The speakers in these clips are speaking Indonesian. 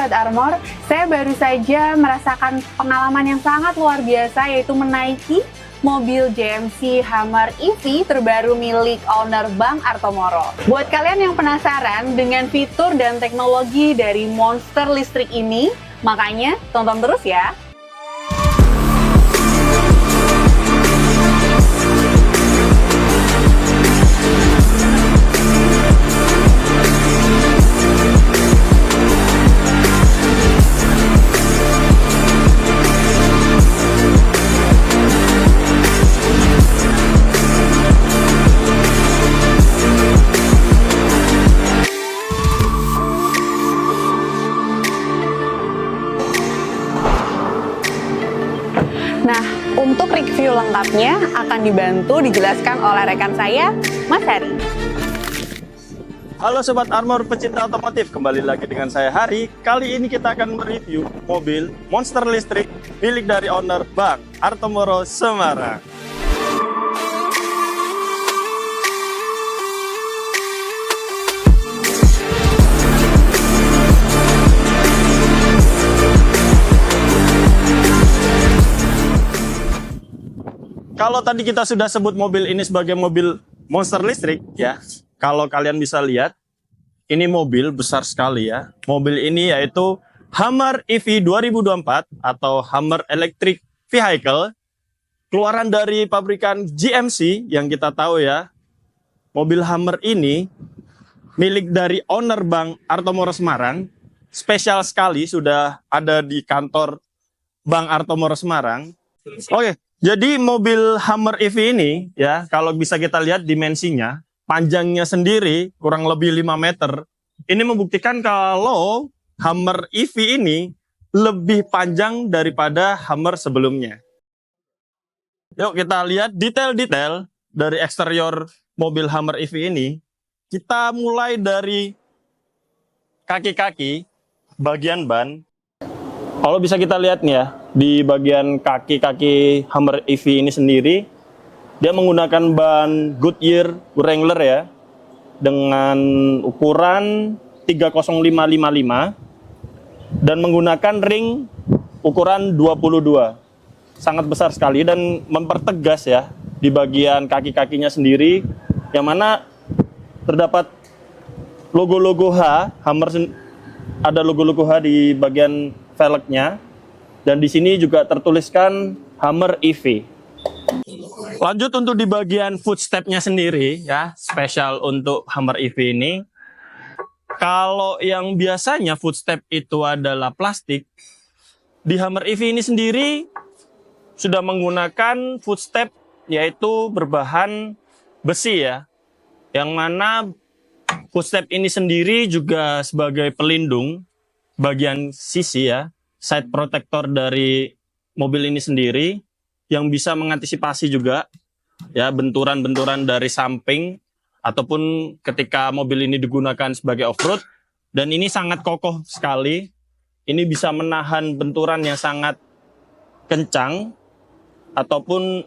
Sobat Armor, saya baru saja merasakan pengalaman yang sangat luar biasa, yaitu menaiki mobil GMC Hummer EV terbaru milik owner Bang Artomoro. Buat kalian yang penasaran dengan fitur dan teknologi dari monster listrik ini, makanya tonton terus ya. Nah, untuk review lengkapnya akan dibantu dijelaskan oleh rekan saya, Mas Hari. Halo Sobat Armor pecinta otomotif, kembali lagi dengan saya Hari. Kali ini kita akan mereview mobil monster listrik milik dari owner Bang Artomoro Semarang. Kalau tadi kita sudah sebut mobil ini sebagai mobil monster listrik, ya. Kalau kalian bisa lihat, ini mobil besar sekali ya. Mobil ini yaitu Hummer EV 2024 atau Hummer Electric Vehicle, keluaran dari pabrikan GMC yang kita tahu ya. Mobil Hummer ini milik dari owner Bang Artomoro Semarang, spesial sekali sudah ada di kantor Bang Artomoro Semarang. Oke. Jadi mobil Hummer EV ini ya, kalau bisa kita lihat dimensinya, panjangnya sendiri kurang lebih 5 meter. Ini membuktikan kalau Hummer EV ini lebih panjang daripada Hummer sebelumnya. Yuk kita lihat detail-detail dari eksterior mobil Hummer EV ini. Kita mulai dari kaki-kaki, bagian ban. Kalau bisa kita lihat nih ya, di bagian kaki-kaki Hummer EV ini sendiri, dia menggunakan ban Goodyear Wrangler ya, dengan ukuran 30555 dan menggunakan ring ukuran 22. Sangat besar sekali dan mempertegas ya di bagian kaki-kakinya sendiri, yang mana terdapat logo-logo H, Hummer ada logo-logo H di bagian velgnya, dan di sini juga tertuliskan Hummer EV. Lanjut untuk di bagian footstepnya sendiri ya, spesial untuk Hummer EV ini. Kalau yang biasanya footstep itu adalah plastik, di Hummer EV ini sendiri sudah menggunakan footstep yaitu berbahan besi ya, yang mana footstep ini sendiri juga sebagai pelindung bagian sisi ya, side protector dari mobil ini sendiri, yang bisa mengantisipasi juga ya benturan-benturan dari samping ataupun ketika mobil ini digunakan sebagai off-road. Dan ini sangat kokoh sekali, ini bisa menahan benturan yang sangat kencang ataupun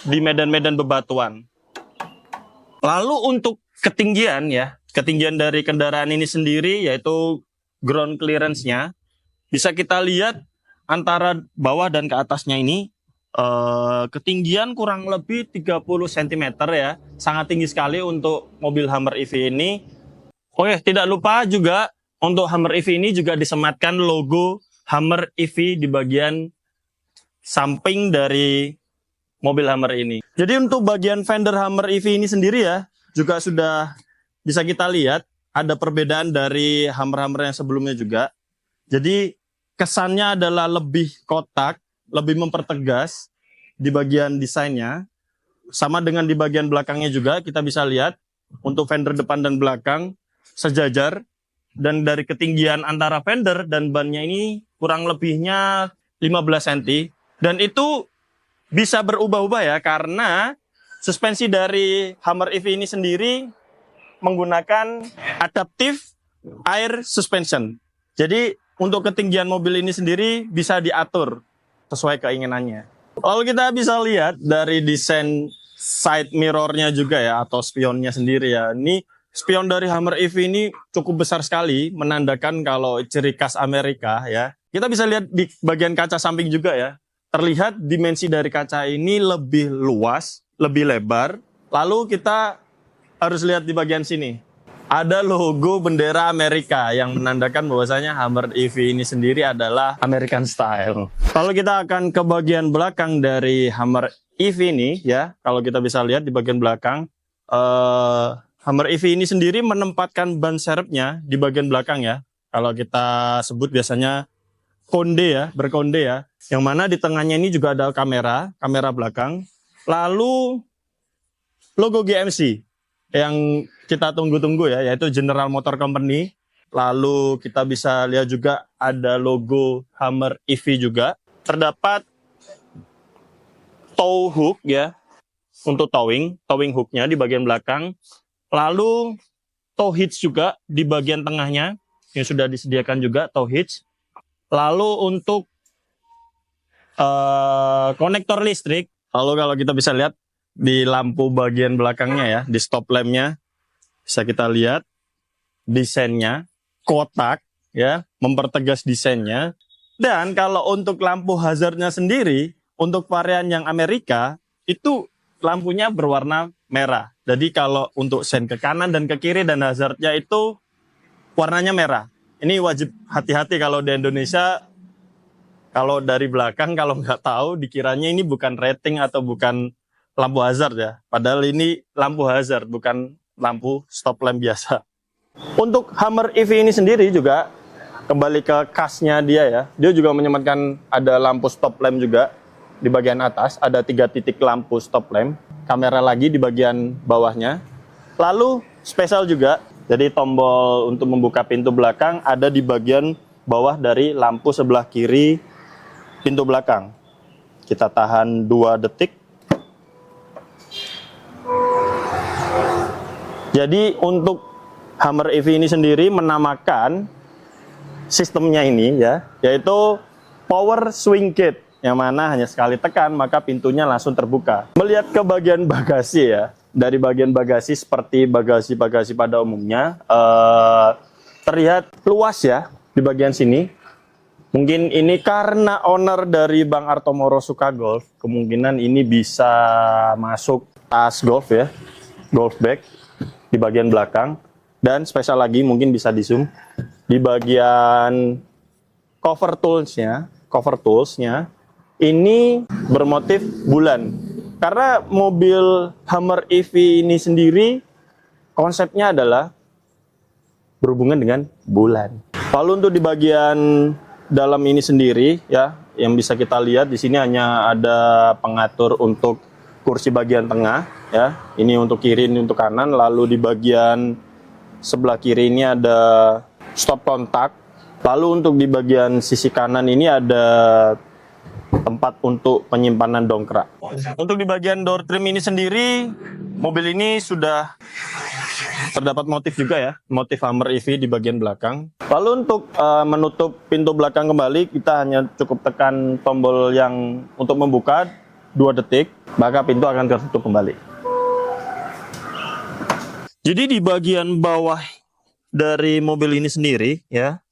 di medan-medan bebatuan. Lalu untuk ketinggian ya, ketinggian dari kendaraan ini sendiri yaitu ground clearance-nya, bisa kita lihat antara bawah dan ke atasnya ini ketinggian kurang lebih 30 cm ya. Sangat tinggi sekali untuk mobil Hummer EV ini. Oke, tidak lupa juga untuk Hummer EV ini juga disematkan logo Hummer EV di bagian samping dari mobil Hummer ini. Jadi untuk bagian fender Hummer EV ini sendiri ya, juga sudah bisa kita lihat ada perbedaan dari Hummer-Hummer yang sebelumnya juga. Jadi kesannya adalah lebih kotak, lebih mempertegas di bagian desainnya. Sama dengan di bagian belakangnya juga kita bisa lihat untuk fender depan dan belakang sejajar. Dan dari ketinggian antara fender dan bannya ini kurang lebihnya 15 cm. Dan itu bisa berubah-ubah ya, karena suspensi dari Hummer EV ini sendiri menggunakan adaptive air suspension. Jadi untuk ketinggian mobil ini sendiri bisa diatur sesuai keinginannya. Lalu kita bisa lihat dari desain side mirrornya juga ya, atau spionnya sendiri ya. Ini spion dari Hammer EV ini cukup besar sekali, menandakan kalau ciri khas Amerika ya. Kita bisa lihat di bagian kaca samping juga ya. Terlihat dimensi dari kaca ini lebih luas, lebih lebar. Lalu kita harus lihat di bagian sini. Ada logo bendera Amerika yang menandakan bahwasanya Hammer EV ini sendiri adalah American style. Kalau kita akan ke bagian belakang dari Hammer EV ini ya, kalau kita bisa lihat di bagian belakang, Hammer EV ini sendiri menempatkan ban serepnya di bagian belakang ya. Kalau kita sebut biasanya konde ya, berkonde ya. Yang mana di tengahnya ini juga ada kamera belakang. Lalu logo GMC yang kita tunggu-tunggu ya, yaitu General Motor Company. Lalu kita bisa lihat juga ada logo Hammer EV juga. Terdapat tow hook ya, untuk towing hooknya di bagian belakang. Lalu tow hitch juga di bagian tengahnya yang sudah disediakan juga tow hitch. Lalu untuk konektor listrik, lalu kalau kita bisa lihat di lampu bagian belakangnya ya, di stop lampnya bisa kita lihat desainnya kotak ya, mempertegas desainnya. Dan kalau untuk lampu hazardnya sendiri, untuk varian yang Amerika itu lampunya berwarna merah. Jadi kalau untuk sen ke kanan dan ke kiri dan hazardnya itu warnanya merah. Ini wajib hati-hati kalau di Indonesia, kalau dari belakang kalau nggak tahu dikiranya ini bukan rating atau bukan lampu hazard ya. Padahal ini lampu hazard, bukan lampu stop lamp biasa. Untuk Hammer EV ini sendiri juga kembali ke khasnya dia ya. Dia juga menyematkan ada lampu stop lamp juga di bagian atas, ada 3 titik lampu stop lamp. Kamera lagi di bagian bawahnya. Lalu spesial juga, jadi tombol untuk membuka pintu belakang ada di bagian bawah dari lampu sebelah kiri pintu belakang. Kita tahan 2 detik. Jadi untuk Hammer EV ini sendiri menamakan sistemnya ini ya, yaitu power swing gate, yang mana hanya sekali tekan maka pintunya langsung terbuka. Melihat ke bagian bagasi ya, dari bagian bagasi seperti bagasi-bagasi pada umumnya, terlihat luas ya di bagian sini. Mungkin ini karena owner dari Bang Artomoro suka golf, kemungkinan ini bisa masuk tas golf ya, golf bag di bagian belakang. Dan spesial lagi mungkin bisa di zoom di bagian cover toolsnya ini bermotif bulan. Karena mobil Hammer EV ini sendiri konsepnya adalah berhubungan dengan bulan. Lalu untuk di bagian dalam ini sendiri ya, yang bisa kita lihat di sini hanya ada pengatur untuk kursi bagian tengah ya. Ini untuk kiri, ini untuk kanan. Lalu di bagian sebelah kiri ini ada stop kontak. Lalu untuk di bagian sisi kanan ini ada tempat untuk penyimpanan dongkrak. Untuk di bagian door trim ini sendiri, mobil ini sudah terdapat motif juga ya, motif Hammer EV di bagian belakang. Lalu untuk menutup pintu belakang kembali, kita hanya cukup tekan tombol yang untuk membuka 2 detik, maka pintu akan tertutup kembali. Jadi di bagian bawah dari mobil ini sendiri ya,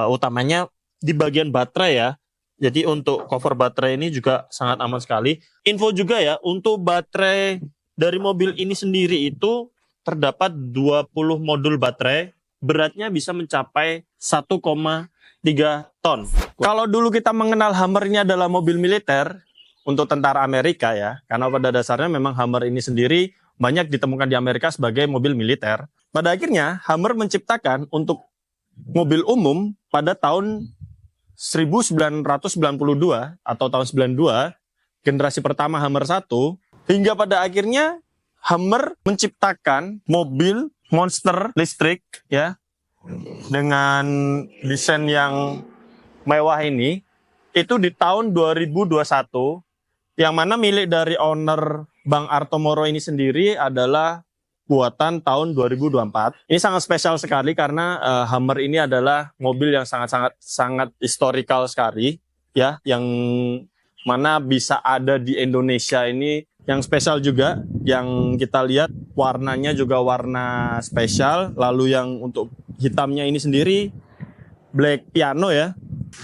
utamanya di bagian baterai ya. Jadi untuk cover baterai ini juga sangat aman sekali. Info juga ya, untuk baterai dari mobil ini sendiri itu terdapat 20 modul baterai, beratnya bisa mencapai 1,3 ton. Kalau dulu kita mengenal Hammer ini adalah mobil militer untuk tentara Amerika ya, karena pada dasarnya memang Hammer ini sendiri banyak ditemukan di Amerika sebagai mobil militer. Pada akhirnya Hammer menciptakan untuk mobil umum pada tahun 1992 atau tahun 92, generasi pertama Hammer 1, hingga pada akhirnya Hammer menciptakan mobil monster listrik ya, dengan desain yang mewah ini itu di tahun 2021, yang mana milik dari owner Bang Artomoro ini sendiri adalah buatan tahun 2024. Ini sangat spesial sekali karena Hammer ini adalah mobil yang sangat historical sekali ya, yang mana bisa ada di Indonesia ini yang spesial juga, yang kita lihat warnanya juga warna spesial. Lalu yang untuk hitamnya ini sendiri black piano ya.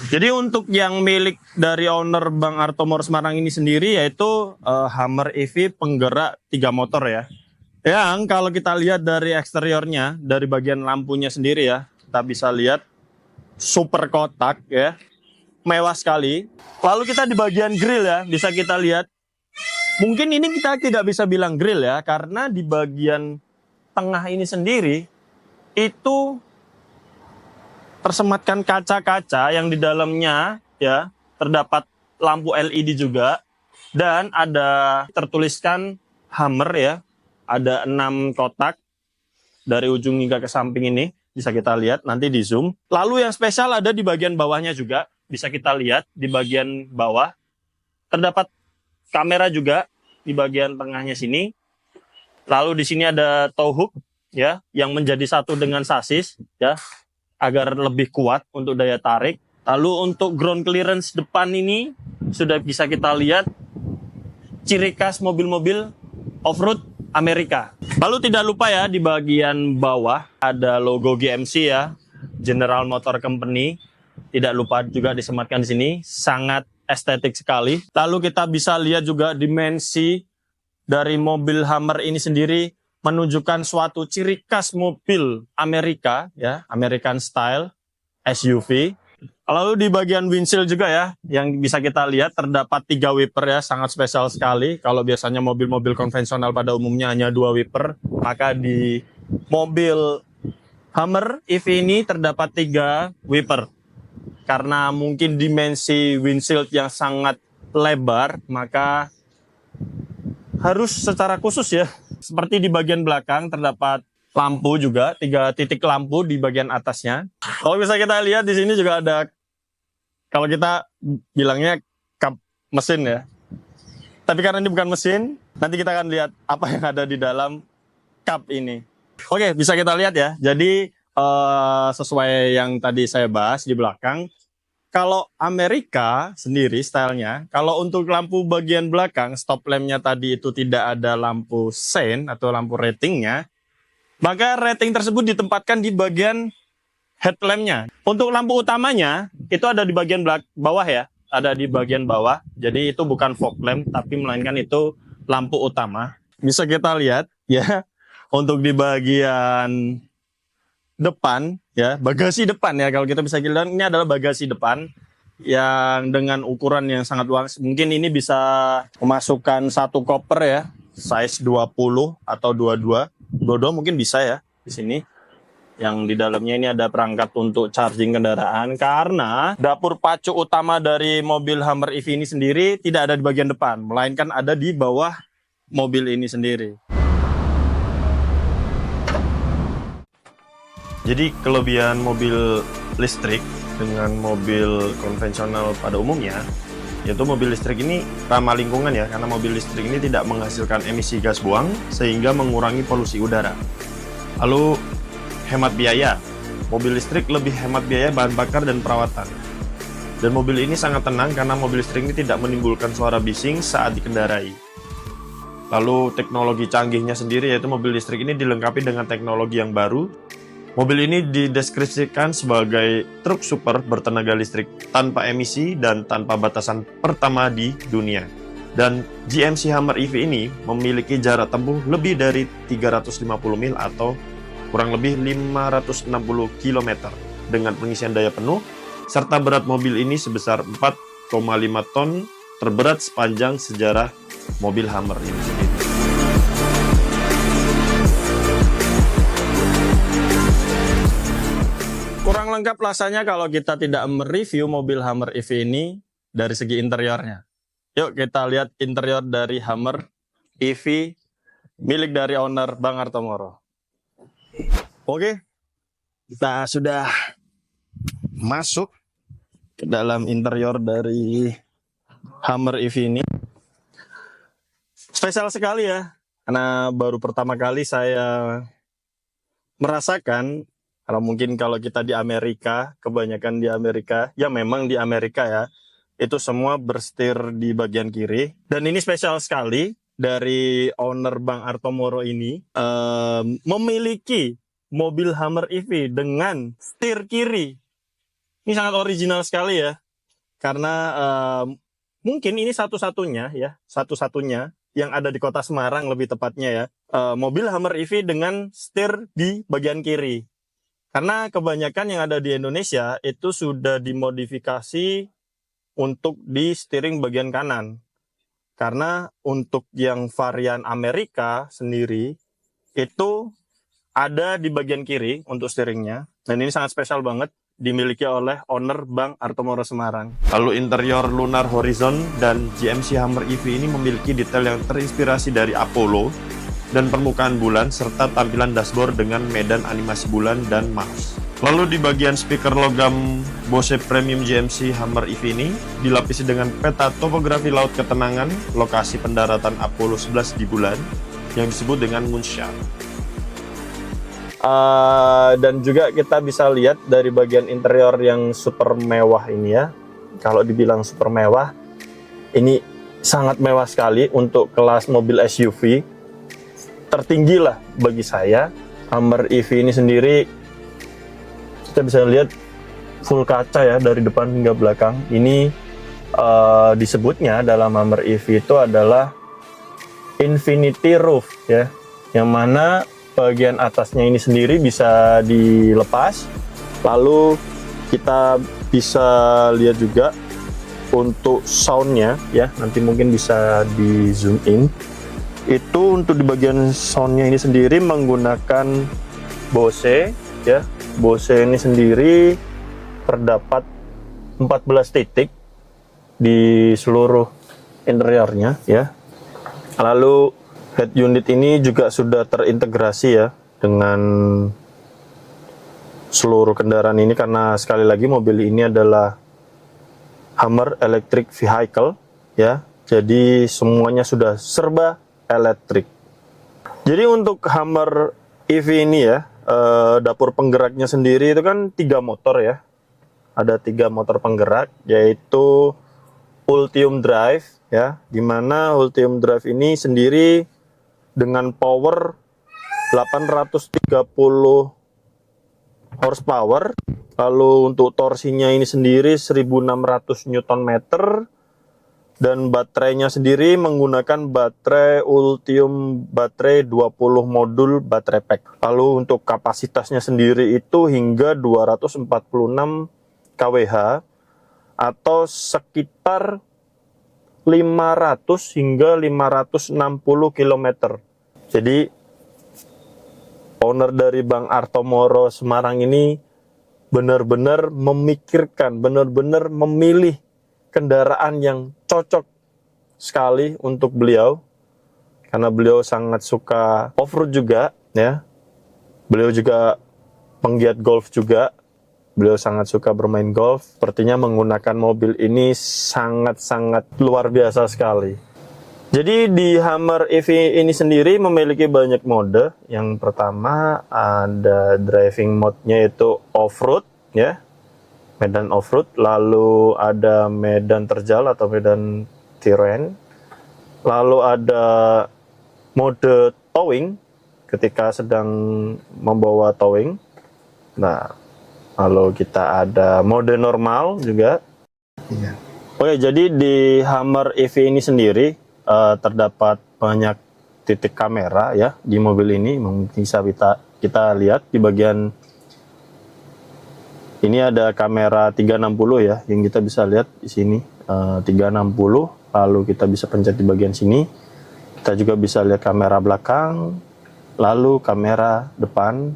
Jadi untuk yang milik dari owner Bang Artomor Semarang ini sendiri yaitu Hammer EV penggerak 3 motor ya. Yang kalau kita lihat dari eksteriornya, dari bagian lampunya sendiri ya, kita bisa lihat super kotak ya, mewah sekali. Lalu kita di bagian grill ya, bisa kita lihat. Mungkin ini kita tidak bisa bilang grill ya, karena di bagian tengah ini sendiri itu tersematkan kaca-kaca yang di dalamnya ya terdapat lampu LED juga, dan ada tertuliskan Hammer ya. Ada 6 kotak dari ujung hingga ke samping ini, bisa kita lihat nanti di zoom. Lalu yang spesial ada di bagian bawahnya juga, bisa kita lihat di bagian bawah terdapat kamera juga di bagian tengahnya sini. Lalu di sini ada tow hook ya yang menjadi satu dengan sasis ya agar lebih kuat untuk daya tarik. Lalu untuk ground clearance depan ini sudah bisa kita lihat ciri khas mobil-mobil off-road Amerika. Lalu tidak lupa ya di bagian bawah ada logo GMC ya, General Motor Company. Tidak lupa juga disematkan di sini, sangat estetik sekali. Lalu kita bisa lihat juga dimensi dari mobil Hammer ini sendiri menunjukkan suatu ciri khas mobil Amerika ya, American style SUV. Lalu di bagian windshield juga ya, yang bisa kita lihat terdapat 3 wiper ya, sangat spesial sekali. Kalau biasanya mobil-mobil konvensional pada umumnya hanya 2 wiper, maka di mobil Hammer EV ini terdapat 3 wiper. Karena mungkin dimensi windshield yang sangat lebar, maka harus secara khusus ya. Seperti di bagian belakang terdapat lampu juga, 3 titik lampu di bagian atasnya. Kalau bisa kita lihat di sini juga ada, kalau kita bilangnya kap mesin ya. Tapi karena ini bukan mesin, nanti kita akan lihat apa yang ada di dalam kap ini. Oke, bisa kita lihat ya. Jadi sesuai yang tadi saya bahas di belakang, kalau Amerika sendiri stylenya, kalau untuk lampu bagian belakang, stop lampnya tadi itu tidak ada lampu sein atau lampu ratingnya, maka rating tersebut ditempatkan di bagian headlampnya. Untuk lampu utamanya, itu ada di bagian bawah ya, ada di bagian bawah. Jadi itu bukan fog lamp, tapi melainkan itu lampu utama. Bisa kita lihat ya, untuk di bagian depan ya, bagasi depan ya, kalau kita bisa bilang ini adalah bagasi depan yang dengan ukuran yang sangat luas. Mungkin ini bisa memasukkan 1 koper ya, size 20 atau 22 mungkin bisa ya di sini. Yang di dalamnya ini ada perangkat untuk charging kendaraan, karena dapur pacu utama dari mobil Hammer EV ini sendiri tidak ada di bagian depan, melainkan ada di bawah mobil ini sendiri. Jadi kelebihan mobil listrik dengan mobil konvensional pada umumnya, yaitu mobil listrik ini ramah lingkungan ya, karena mobil listrik ini tidak menghasilkan emisi gas buang sehingga mengurangi polusi udara. Lalu hemat biaya, mobil listrik lebih hemat biaya bahan bakar dan perawatan. Dan mobil ini sangat tenang karena mobil listrik ini tidak menimbulkan suara bising saat dikendarai. Lalu teknologi canggihnya sendiri, yaitu mobil listrik ini dilengkapi dengan teknologi yang baru. Mobil ini dideskripsikan sebagai truk super bertenaga listrik tanpa emisi dan tanpa batasan pertama di dunia. Dan GMC Hammer EV ini memiliki jarak tempuh lebih dari 350 mil atau kurang lebih 560 km dengan pengisian daya penuh, serta berat mobil ini sebesar 4,5 ton, terberat sepanjang sejarah mobil Hammer ini sendiri. Kurang lengkap rasanya kalau kita tidak mereview mobil Hammer EV ini dari segi interiornya. Yuk kita lihat interior dari Hammer EV milik dari owner Bang Artomoro. Oke, kita sudah masuk ke dalam interior dari Hammer EV ini. Spesial sekali ya, karena baru pertama kali saya merasakan. Karena mungkin kalau kita di Amerika, kebanyakan di Amerika, ya memang di Amerika ya, itu semua bersetir di bagian kiri. Dan ini spesial sekali, dari owner Bang Artomoro ini memiliki mobil Hummer EV dengan setir kiri. Ini sangat original sekali ya, karena mungkin ini satu-satunya yang ada di kota Semarang lebih tepatnya ya, mobil Hummer EV dengan setir di bagian kiri. Karena kebanyakan yang ada di Indonesia itu sudah dimodifikasi untuk di steering bagian kanan. Karena untuk yang varian Amerika sendiri itu ada di bagian kiri untuk steeringnya. Dan ini sangat spesial banget, dimiliki oleh owner Bang Artomoro Semarang. Lalu interior Lunar Horizon dan GMC Hummer EV ini memiliki detail yang terinspirasi dari Apollo dan permukaan bulan, serta tampilan dashboard dengan medan animasi bulan dan Mars. Lalu di bagian speaker logam Bose Premium GMC Hummer EV ini dilapisi dengan peta topografi laut ketenangan lokasi pendaratan Apollo 11 di bulan yang disebut dengan Moonshot. Dan juga kita bisa lihat dari bagian interior yang super mewah ini ya. Kalau dibilang super mewah, ini sangat mewah sekali untuk kelas mobil SUV. Tertinggi lah bagi saya. Hummer EV ini sendiri kita bisa lihat full kaca ya dari depan hingga belakang. Ini disebutnya dalam Hummer EV itu adalah Infinity Roof ya, yang mana bagian atasnya ini sendiri bisa dilepas. Lalu kita bisa lihat juga untuk soundnya ya, nanti mungkin bisa di zoom in. Itu untuk di bagian soundnya ini sendiri menggunakan Bose ya. Bose ini sendiri terdapat 14 titik di seluruh interiornya ya. Lalu head unit ini juga sudah terintegrasi ya dengan seluruh kendaraan ini, karena sekali lagi mobil ini adalah Hummer Electric Vehicle ya. Jadi semuanya sudah serba elektrik. Jadi untuk Hummer EV ini ya, dapur penggeraknya sendiri itu kan 3 motor ya. Ada 3 motor penggerak, yaitu Ultium Drive ya, dimana Ultium Drive ini sendiri dengan power 830 horsepower. Lalu untuk torsinya ini sendiri 1600 Nm. Dan baterainya sendiri menggunakan baterai Ultium baterai 20 modul baterai pack. Lalu untuk kapasitasnya sendiri itu hingga 246 kWh atau sekitar 500 hingga 560 km. Jadi owner dari Bang Artomoro Semarang ini benar-benar memikirkan, benar-benar memilih kendaraan yang cocok sekali untuk beliau, karena beliau sangat suka off-road juga ya. Beliau juga penggiat golf juga. Beliau sangat suka bermain golf. Sepertinya menggunakan mobil ini sangat-sangat luar biasa sekali. Jadi di Hummer EV ini sendiri memiliki banyak mode. Yang pertama ada driving mode-nya itu off-road ya, medan off-road. Lalu ada medan terjal atau medan terrain. Lalu ada mode towing ketika sedang membawa towing. Nah, lalu kita ada mode normal juga. Iya. Oke, jadi di Hummer EV ini sendiri terdapat banyak titik kamera ya di mobil ini. Bisa kita lihat di bagian ini ada kamera 360 ya, yang kita bisa lihat di sini 360. Lalu kita bisa pencet di bagian sini. Kita juga bisa lihat kamera belakang, lalu kamera depan.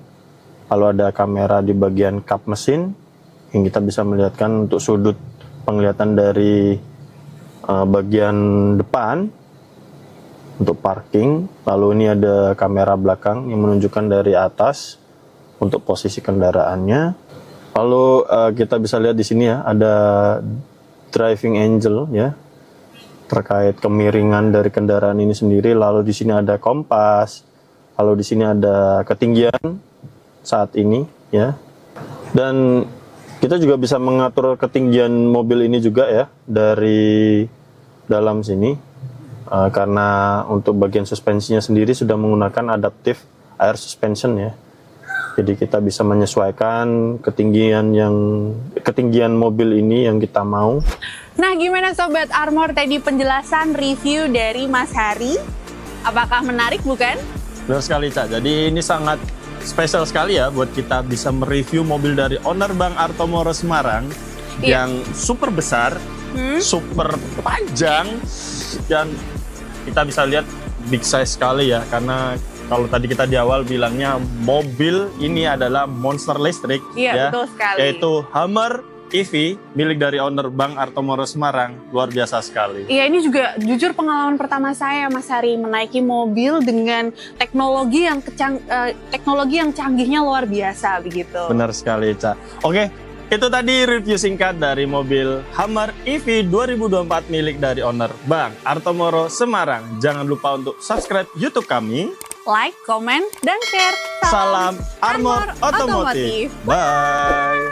Lalu ada kamera di bagian kap mesin yang kita bisa melihatkan untuk sudut penglihatan dari bagian depan untuk parking. Lalu ini ada kamera belakang yang menunjukkan dari atas untuk posisi kendaraannya. Lalu kita bisa lihat di sini ya, ada driving angle ya, terkait kemiringan dari kendaraan ini sendiri. Lalu di sini ada kompas. Lalu di sini ada ketinggian saat ini ya. Dan kita juga bisa mengatur ketinggian mobil ini juga ya dari dalam sini. karena untuk bagian suspensinya sendiri sudah menggunakan adaptive air suspension ya. Jadi kita bisa menyesuaikan ketinggian mobil ini yang kita mau. Nah, gimana Sobat Armor tadi penjelasan review dari Mas Hari? Apakah menarik bukan? Benar sekali, Cak. Jadi ini sangat spesial sekali ya buat kita bisa mereview mobil dari owner Bang Artomoro Semarang yang super besar, super panjang, dan kita bisa lihat big size sekali ya, karena kalau tadi kita di awal bilangnya mobil ini adalah monster listrik, Iya, betul sekali. yaitu Hummer EV milik dari owner Bang Artomoro Semarang. Luar biasa sekali. Iya, ini juga jujur pengalaman pertama saya, Mas Hari, menaiki mobil dengan teknologi yang canggihnya luar biasa begitu. Benar sekali, Cak. Oke, itu tadi review singkat dari mobil Hummer EV 2024 milik dari owner Bang Artomoro Semarang. Jangan lupa untuk subscribe YouTube kami. Like, komen, dan share. Salam Armor Otomotif. Bye.